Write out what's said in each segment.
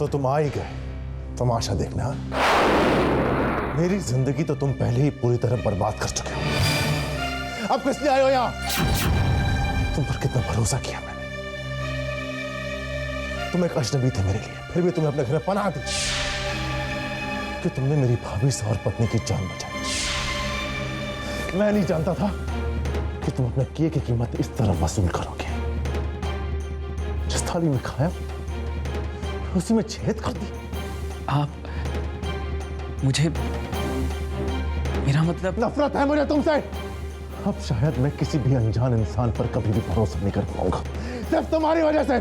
तो तुम आ ही गए तमाशा देखना। मेरी जिंदगी तो तुम पहले ही पूरी तरह बर्बाद कर चुके हो। अब किस लिए आए हो यहां? तुम पर कितना भरोसा किया मैंने। तुम एक अजनबी थे मेरे लिए, फिर भी तुम्हें अपने घर में पनाह दी कि तुमने मेरी भाभी से और पत्नी की जान बचाई। मैं नहीं जानता था कि तुम अपने किए की कीमत इस तरह वसूल करोगे। जिस थाली में खाया उसी में छेद कर दी। आप मुझे, मेरा मतलब नफरत है मुझे तुमसे। अब शायद मैं किसी भी अनजान इंसान पर कभी भी भरोसा नहीं कर पाऊंगा, सिर्फ तुम्हारी वजह से।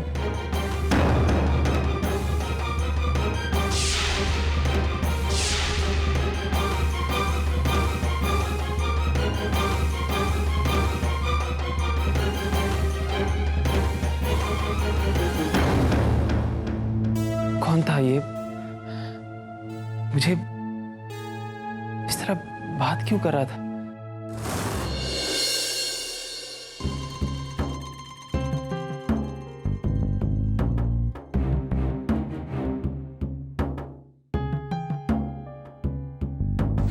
कौन था ये? मुझे इस तरह बात क्यों कर रहा था?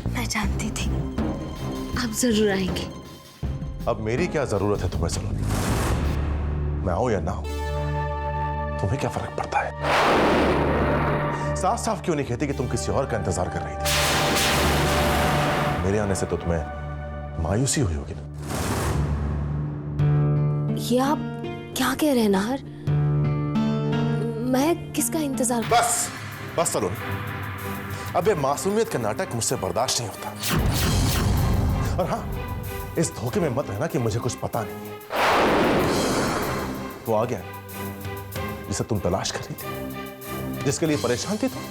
मैं जानती थी आप जरूर आएंगे। अब मेरी क्या जरूरत है तुम्हें सलोनी? मैं आऊं या ना आऊं, तुम्हें क्या फर्क पड़ता है? साफ साफ क्यों नहीं कहती कि तुम किसी और का इंतजार कर रही थी? मेरे आने से तो तुम्हें मायूसी हुई होगी ना? ये आप क्या कह रहे हैं नाहर? मैं किसका इंतजार? बस बस सलोनी, अब ये मासूमियत का नाटक मुझसे बर्दाश्त नहीं होता। और हाँ, इस धोखे में मत रहना कि मुझे कुछ पता नहीं है। वो आ गया जिसे तुम तलाश कर रही थी, जिसके लिए परेशान थी तुम।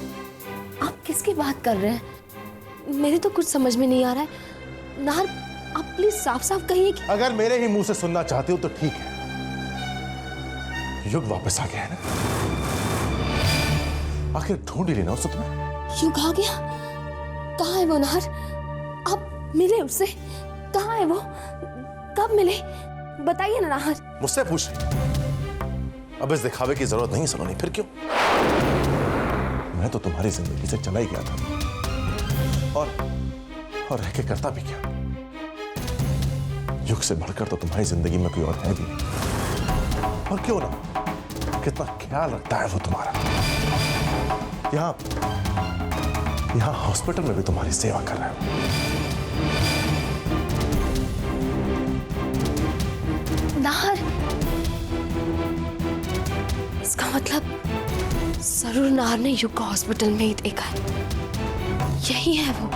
आप किसकी बात कर रहे हैं? मेरे तो कुछ समझ में नहीं आ रहा है। नाहर, आप प्लीज साफ साफ कहिए कि अगर मेरे ही मुंह से सुनना चाहती हो तो ठीक है। युग वापस आ गया है ना? आखिर ढूंढ ही लेना उसे तुम्हें। युग आ गया? कहाँ है वो नाहर? आप मिले उससे? कहाँ है वो? कब मिले? बताइए ना नाहर। मुझसे पूछ रही? अब इस दिखावे की जरूरत नहीं सलोनी, फिर क्यों? मैं तो तुम्हारी जिंदगी से चला ही गया था, और रह के करता भी क्या? युग से बढ़कर तो तुम्हारी जिंदगी में कोई और है भी नहीं। और क्यों ना, कितना ख्याल रखता है वो तुम्हारा। यहां हॉस्पिटल में भी तुम्हारी सेवा कर रहा है। नाहर, इसका मतलब जरूर नाहर ने युग को हॉस्पिटल में ही देखा है। यही है वो।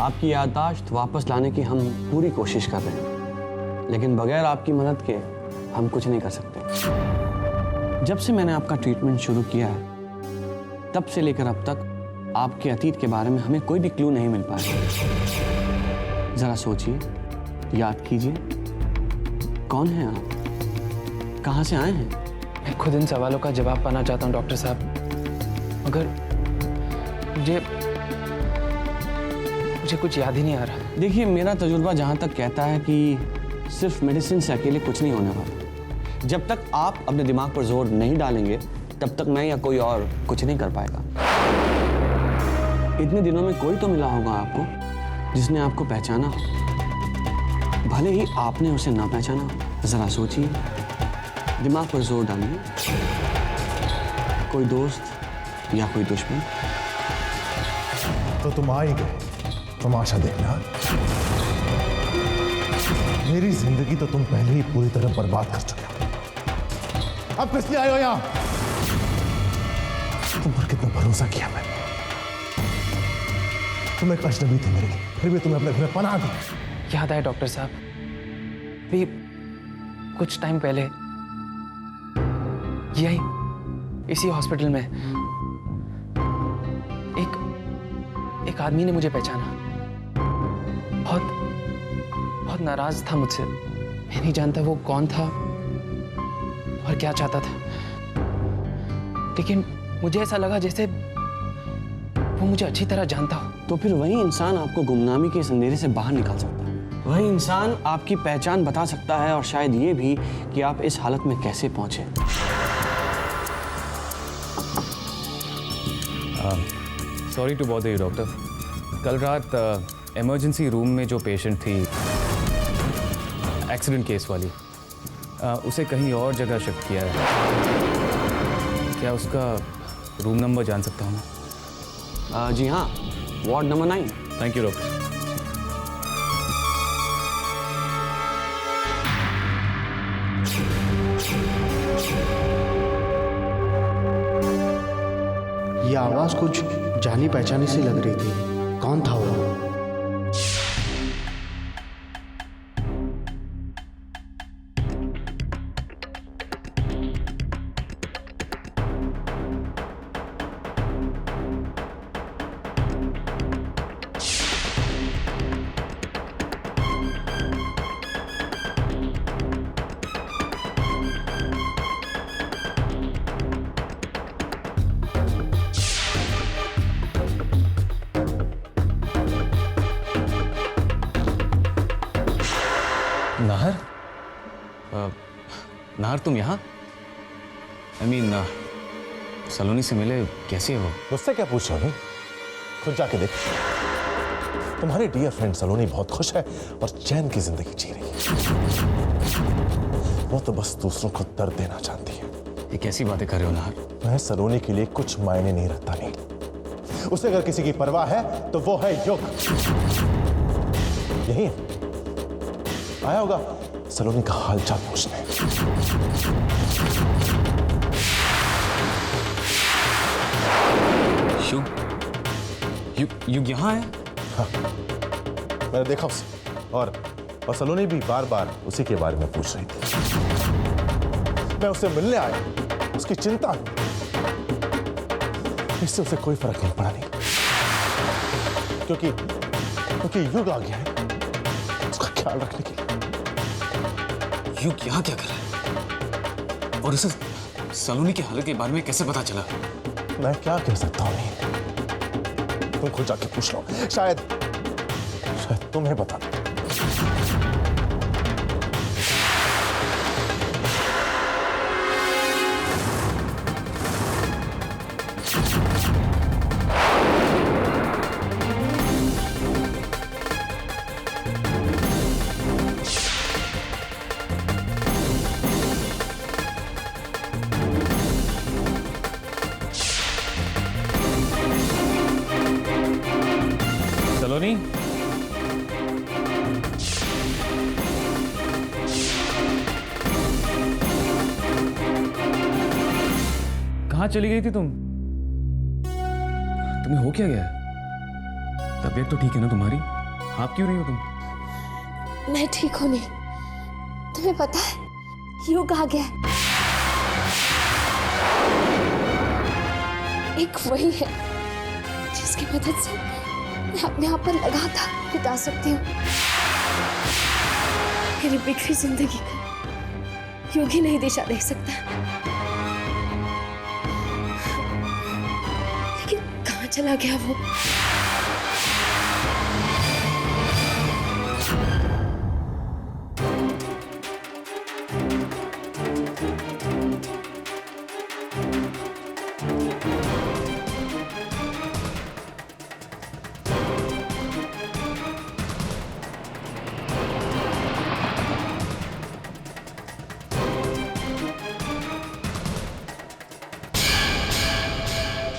आपकी याददाश्त वापस लाने की हम पूरी कोशिश कर रहे हैं, लेकिन बगैर आपकी मदद के हम कुछ नहीं कर सकते। जब से मैंने आपका ट्रीटमेंट शुरू किया है, तब से लेकर अब तक आपके अतीत के बारे में हमें कोई भी क्लू नहीं मिल पाया। जरा सोचिए, याद कीजिए, कौन हैं आप? कहां से आए हैं? मैं खुद इन सवालों का जवाब पाना चाहता हूं डॉक्टर साहब, मगर मुझे कुछ याद ही नहीं आ रहा। देखिए, मेरा तजुर्बा जहां तक कहता है कि सिर्फ मेडिसिन से अकेले कुछ नहीं होने वाला। जब तक आप अपने दिमाग पर जोर नहीं डालेंगे, तब तक मैं या कोई और कुछ नहीं कर पाएगा। इतने दिनों में कोई तो मिला होगा आपको जिसने आपको पहचाना हो, भले ही आपने उसे ना पहचाना हो। जरा सोचिए, दिमाग पर जोर डालिए। कोई दोस्त या कोई दुश्मन? तो तुम आ ही गए तमाशा देखना। मेरी जिंदगी तो तुम पहले ही पूरी तरह बर्बाद कर चुके हो। अब किस लिए आए हो यहां? तुम पर कितना भरोसा किया मैंने। तुम एक अजनबी थे मेरे लिए, फिर भी तुम्हें अपने घर में पनाह दी। याद आया डॉक्टर साहब, भी कुछ टाइम पहले यही इसी हॉस्पिटल में एक आदमी ने मुझे पहचाना। बहुत नाराज था मुझसे। मैं नहीं जानता वो कौन था और क्या चाहता था, लेकिन मुझे ऐसा लगा जैसे वो मुझे अच्छी तरह जानता हो। तो फिर वही इंसान आपको गुमनामी के इस अंधेरे से बाहर निकाल सकता है। वही इंसान आपकी पहचान बता सकता है और शायद ये भी कि आप इस हालत में कैसे पहुंचे। Sorry to bother you doctor. कल रात इमरजेंसी रूम में जो पेशेंट थी, एक्सीडेंट केस वाली, उसे कहीं और जगह शिफ्ट किया है। क्या उसका रूम नंबर जान सकता हूँ? जी हाँ, ward number 9। Thank you doctor. ये आवाज कुछ जानी पहचानी सी लग रही थी। कौन था वो? नाहर? नाहर तुम यहाँ? I mean, सलोनी से मिले, कैसे हो? मुझसे क्या पूछ रहे हो? खुद जाके देख। तुम्हारी डियर फ्रेंड सलोनी बहुत खुश है और चैन की जिंदगी जी रही है। वो तो बस दूसरों को दर्द देना चाहती है। ये कैसी बातें कर रहे हो नाहर? मैं सलोनी के लिए कुछ मायने नहीं रखता। नहीं, उसे अगर किसी की परवाह है तो वो है युग। यही है, आया होगा सलोनी का हालचाल पूछने। युग यहाँ है? हाँ, मैंने देखा उसे और सलोनी भी बार बार उसी के बारे में पूछ रही थी। मैं उससे मिलने आया, उसकी चिंता, इससे उसे कोई फर्क नहीं पड़ा। नहीं, क्योंकि युग आ गया है उसका ख्याल रखने के लिए। युग यहाँ क्या कर रहा है? और उसे सलोनी की हालत के बारे में कैसे पता चला? मैं क्या कह सकता हूँ? तुम खुद जाके पूछ लो, शायद तुम्हें बता दो। सलोनी? कहाँ चली गई थी तुम? तुम्हें हो क्या गया? तबीयत तो ठीक है ना तुम्हारी? आप क्यों नहीं हो तुम? मैं ठीक हूं नहीं। तुम्हें पता है युग आ गया। एक वही है जिसकी मदद से मैं अपने आप पर लगातार बिता सकती हूँ। मेरी बिखरी जिंदगी को युग ही नहीं दिशा दे सकता। लेकिन कहाँ चला गया वो?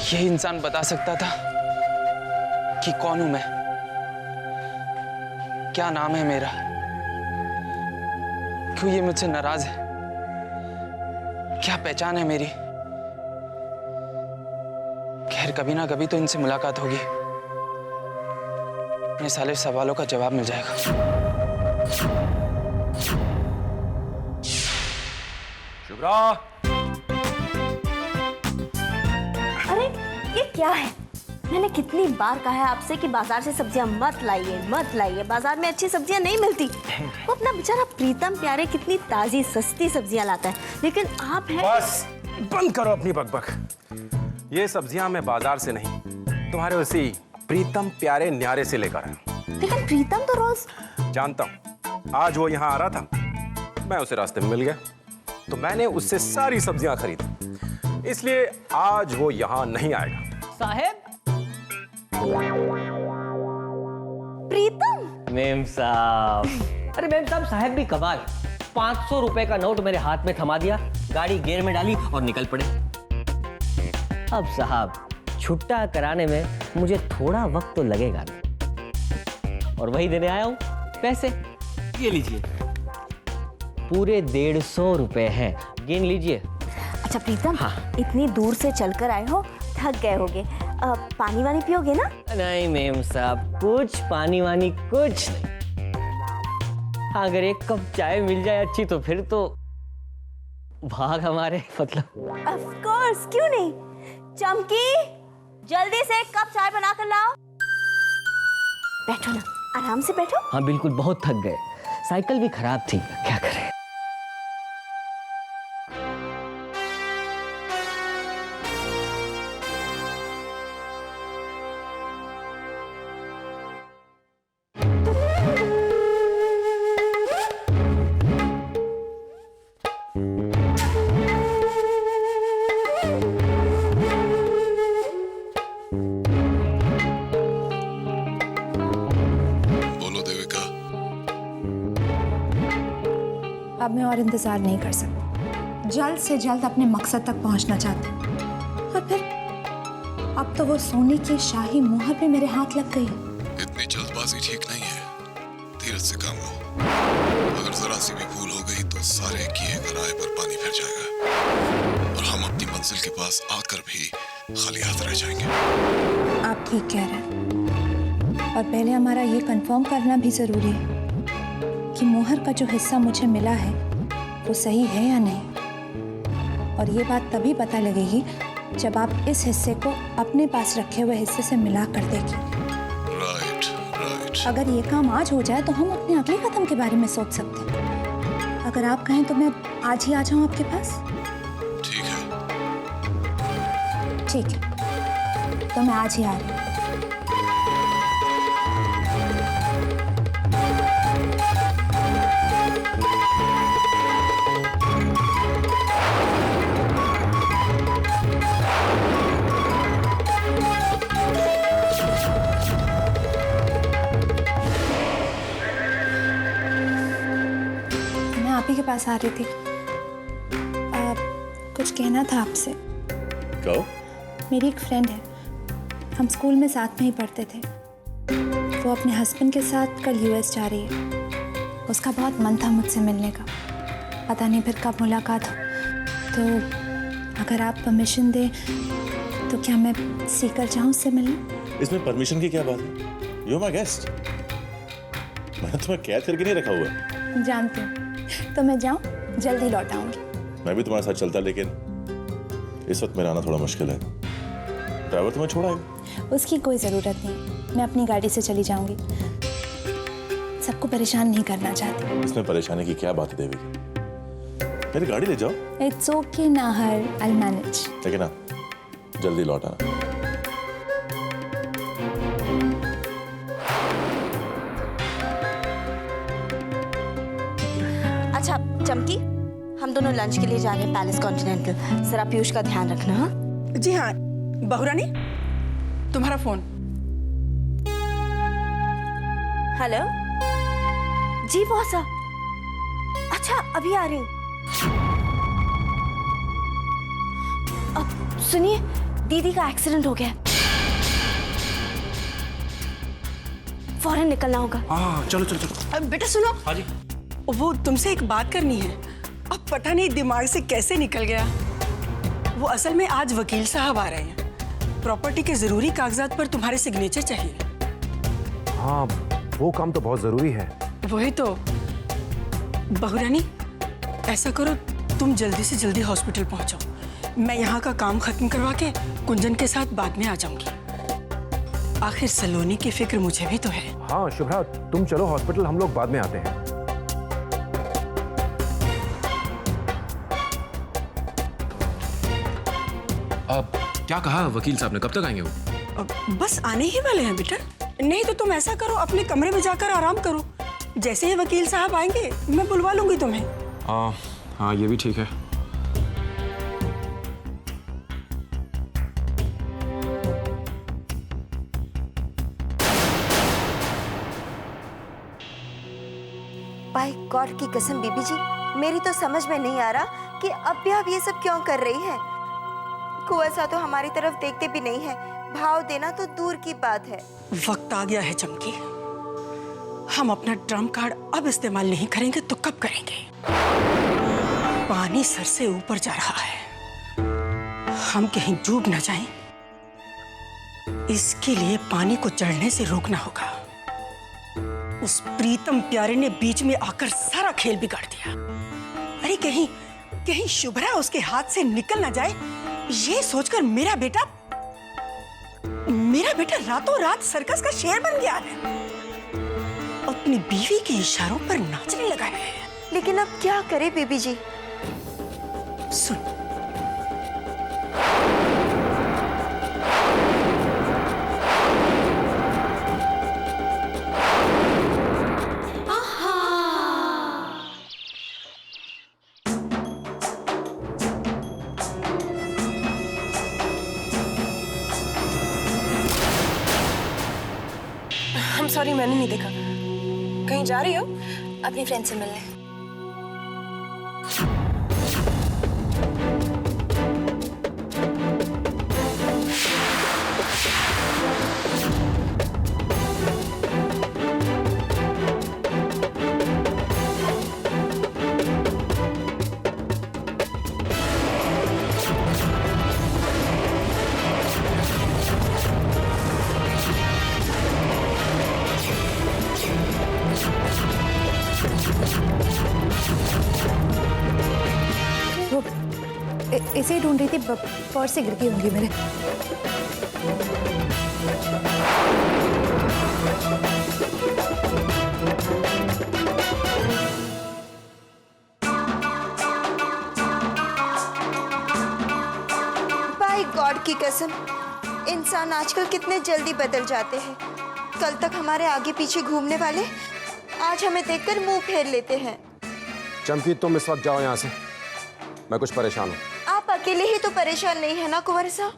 यही इंसान बता सकता था कि कौन हूं मैं, क्या नाम है मेरा, क्यों ये मुझसे नाराज है, क्या पहचान है मेरी। खैर, कभी ना कभी तो इनसे मुलाकात होगी, अपने सारे सवालों का जवाब मिल जाएगा। शुभ्रा! अरे ये क्या है? मैंने कितनी बार कहा है आपसे कि बाजार से सब्जियां मत लाइए। बाजार में अच्छी सब्जियां नहीं मिलती। वो अपना बेचारा प्रीतम प्यारे कितनी ताजी सस्ती सब्जियां लाता है, लेकिन आप हैं। बस बंद करो अपनी बकबक। ये सब्जियां मैं बाजार से नहीं, तुम्हारे उसी प्रीतम प्यारे न्यारे से लेकर आया। लेकिन प्रीतम तो रोज जानता हूं, आज वो यहाँ आ रहा था, मैं उसे रास्ते में मिल गया, तो मैंने उससे सारी सब्जियां खरीदी, इसलिए आज वो यहाँ नहीं आएगा। साहेब। प्रीतम। मेम साहब। अरे मेम साहब, साहब भी कमाल। 500 रुपए का नोट मेरे हाथ में थमा दिया, गाड़ी गियर में डाली और निकल पड़े। अब साहब, छुट्टा कराने में मुझे थोड़ा वक्त तो लगेगा ना, और वही देने आया हूं पैसे। ये लीजिए, पूरे 150 रुपए हैं, गिन लीजिए। अच्छा प्रीतम, हाँ। इतनी दूर से चलकर आए हो, थक गए होगे, पानी वानी पियोगे ना? नहीं मेम साहब, कुछ पानी वानी कुछ नहीं। अगर एक कप चाय मिल जाए अच्छी, तो फिर तो भाग हमारे, मतलब। ऑफ कोर्स, क्यों नहीं। चमकी, जल्दी से एक कप चाय बना कर लाओ। बैठो ना, आराम से बैठो। हाँ बिल्कुल, बहुत थक गए, साइकिल भी खराब थी, क्या करें। अब मैं और इंतजार नहीं कर सकती, जल्द से जल्द अपने मकसद तक पहुंचना चाहती हूँ। और फिर अब तो वो सोने की शाही मोहर पे मेरे हाथ लग गई है। इतनी जल्दबाजी ठीक नहीं है, धीरज से काम लो। अगर जरा सी भी भूल हो गई तो सारे किए कराए पर पानी फिर जाएगा और हम अपनी मंजिल के पास आकर भी खाली हाथ रह जाएंगे। आप ठीक कह रहे हैं, और पहले हमारा ये कंफर्म करना भी जरूरी है कि मोहर का जो हिस्सा मुझे मिला है वो सही है या नहीं। और ये बात तभी पता लगेगी जब आप इस हिस्से को अपने पास रखे हुए हिस्से से मिला कर देगी। Right, right. अगर ये काम आज हो जाए तो हम अपने अगले कदम के बारे में सोच सकते हैं। अगर आप कहें तो मैं आज ही आ जाऊं आपके पास? ठीक है। ठीक है, तो मैं आज ही आ रही हूँ। आप ही के पास आ रही थी, कुछ कहना था आपसे। कहो। मेरी एक फ्रेंड है, हम स्कूल में साथ में ही पढ़ते थे। वो अपने हस्बैंड के साथ कल यूएस जा रही है। उसका बहुत मन था मुझसे मिलने का, पता नहीं फिर कब मुलाकात हो। तो अगर आप परमिशन दें तो क्या मैं सीकर जाऊं उससे मिलने? इसमें परमिशन की क्या बात है? You are my guest. मैंने तुम्हें कैद करके नहीं रखा हुआ है। जानती हूँ, तो मैं जाऊं, जल्दी लौट आऊंगी। मैं भी तुम्हारे साथ चलता, लेकिन इस वक्त मेरा आना थोड़ा मुश्किल है। ड्राइवर तुम्हें छोड़ाएगा? उसकी कोई ज़रूरत नहीं, मैं अपनी गाड़ी से चली जाऊंगी। सबको परेशान नहीं करना चाहती। इसमें परेशानी की क्या बात है देवी? मेरी गाड़ी ले जाओ। It's okay Nahar, I will manage. लेकिन ना, जल्दी लौट आना। अच्छा चमकी, हम दोनों लंच के लिए जा रहे हैं पैलेस कॉन्टिनेंटल। जरा पीयूष का ध्यान रखना। हाँ जी हाँ। बहुरानी, तुम्हारा फोन। हेलो जी बॉस। अच्छा अभी आ रही हूँ। अब सुनिए, दीदी का एक्सीडेंट हो गया, फौरन निकलना होगा। हाँ चलो चलो चलो। बेटा सुनो। हाँ जी। वो तुमसे एक बात करनी है। अब पता नहीं दिमाग से कैसे निकल गया। वो असल में आज वकील साहब आ रहे हैं। प्रॉपर्टी के जरूरी कागजात पर तुम्हारे सिग्नेचर चाहिए। हाँ वो काम तो बहुत जरूरी है। वही तो। बहुरानी, ऐसा करो, तुम जल्दी से जल्दी हॉस्पिटल पहुंचो। मैं यहाँ का काम खत्म करवा के कुंजन के साथ बाद में आ जाऊंगी। आखिर सलोनी की फिक्र मुझे भी तो है। हाँ शुभ्रा, तुम चलो हॉस्पिटल, हम लोग बाद में आते हैं। अब क्या कहा वकील साहब ने, कब तक आएंगे वो? बस आने ही वाले हैं बेटा। नहीं तो तुम ऐसा करो, अपने कमरे में जाकर आराम करो। जैसे ही वकील साहब आएंगे मैं बुलवा लूंगी तुम्हें। हाँ ये भी ठीक है। बाय गॉड की कसम बीबी जी, मेरी तो समझ में नहीं आ रहा कि अब भी आप ये सब क्यों कर रही हैं। कुंवर तो हमारी तरफ देखते भी नहीं है, भाव देना तो दूर की बात है। वक्त आ गया है चमकी, हम अपना ट्रम्प कार्ड अब इस्तेमाल नहीं करेंगे तो कब करेंगे? पानी सर से ऊपर जा रहा है, हम कहीं डूब न जाएं, इसके लिए पानी को चढ़ने से रोकना होगा। उस प्रीतम प्यारे ने बीच में आकर सारा खेल बिगाड़ दिया। अरे कहीं कहीं शुभ्रा उसके हाथ से निकल ना जाए, ये सोचकर मेरा बेटा रातों रात सर्कस का शेर बन गया है। अपनी बीवी के इशारों पर नाचने लगा है। लेकिन अब क्या करे बीबी जी? सुन, सॉरी मैंने नहीं देखा। कहीं जा रही हो? अपनी फ्रेंड से मिलने। इसे ही ढूंढ रही थी, पर्स से गिर गई होंगी मेरे। बाय गॉड की कसम, इंसान आजकल कितने जल्दी बदल जाते हैं। कल तक हमारे आगे पीछे घूमने वाले आज हमें देखकर मुंह फेर लेते हैं। चमकी तुम इस वक्त जाओ यहाँ से, मैं कुछ परेशान हूँ। आप अकेले ही तो परेशान नहीं है ना कुंवर साहब?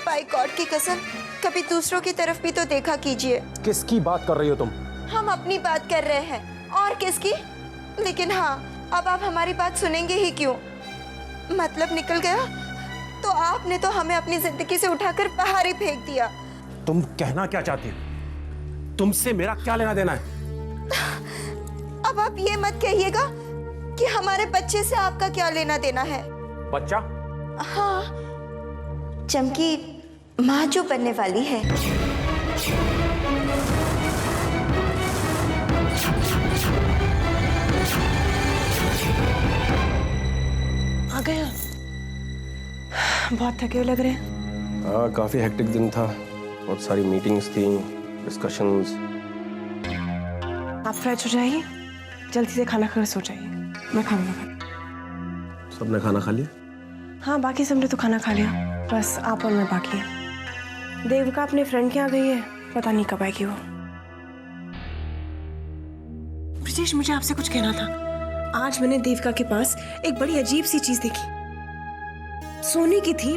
बाय गॉड की कसम, कभी दूसरों की तरफ भी तो देखा कीजिए। किसकी बात कर रही हो तुम? हम अपनी बात कर रहे हैं, और किसकी? लेकिन हाँ, अब आप हमारी बात सुनेंगे ही क्यों? मतलब निकल गया तो आपने तो हमें अपनी जिंदगी से उठाकर बाहर ही फेंक दिया। तुम कहना क्या चाहती हो? तुमसे मेरा क्या लेना देना है? अब आप ये मत कहिएगा कि हमारे बच्चे से आपका क्या लेना देना है। बच्चा? हाँ, चमकी माँ जो बनने वाली है। आ गया? बहुत थके हुए लग रहे हैं। हाँ, काफी हेक्टिक दिन था, बहुत सारी मीटिंग्स थी, डिस्कशंस। आप फ्रेश हो जाइए, जल्दी से खाना खाकर सो जाइए, मैं खाऊंगा। सबने खाना खा लिया? हाँ, बाकी सबने तो खाना खा लिया, बस आप और मैं बाकी है। देविका अपने फ्रेंड के यहाँ गई है, पता नहीं कब आएगी वो। ब्रिजेश, मुझे आपसे कुछ कहना था। आज मैंने देविका के पास एक बड़ी अजीब सी चीज देखी। सोने की थी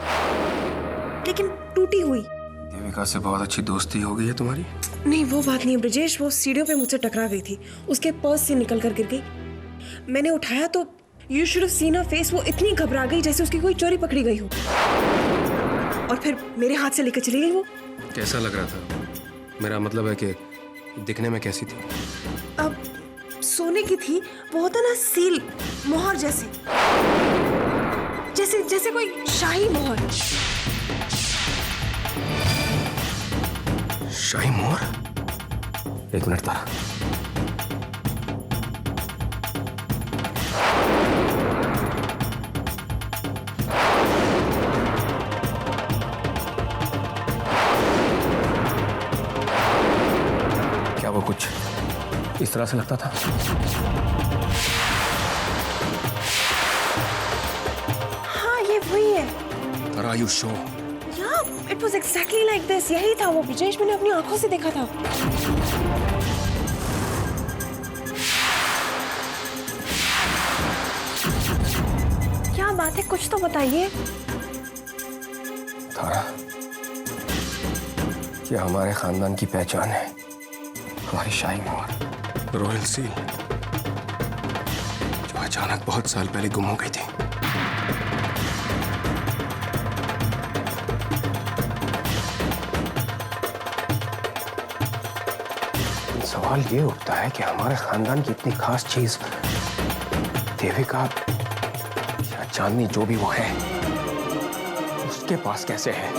लेकिन टूटी हुई। देविका से बहुत अच्छी दोस्ती हो गई है तुम्हारी? नहीं, वो बात नहीं है ब्रिजेश, वो सीढ़ियों पे मुझसे टकरा गई थी, उसके पर्स से निकल कर गिर गई। मैंने उठाया तो you should have seen her face, वो इतनी घबरा गई जैसे उसकी कोई चोरी पकड़ी गई हो, और फिर मेरे हाथ से लेकर चली गई वो। कैसा लग रहा था? मेरा मतलब है कि दिखने में कैसी थी? अब सोने की थी, वो होता ना सील, मोहर जैसी, जैसे जैसे कोई शाही मोहर। शाही मोहर? एक मिनट तारा। क्या वो कुछ इस तरह से लगता था? हाँ, ये वही है। Are you sure? या it was exactly like this. यही था वो ब्रिजेश, मैंने अपनी आंखों से देखा था। क्या बात है, कुछ तो बताइए। तारा, ये हमारे खानदान की पहचान है, हमारी शाही मोहर, रॉयल सील, जो अचानक बहुत साल पहले गुम हो गई थी। सवाल ये उठता है कि हमारे खानदान की इतनी खास चीज देविका या चांदनी, जो भी वो है, उसके पास कैसे है?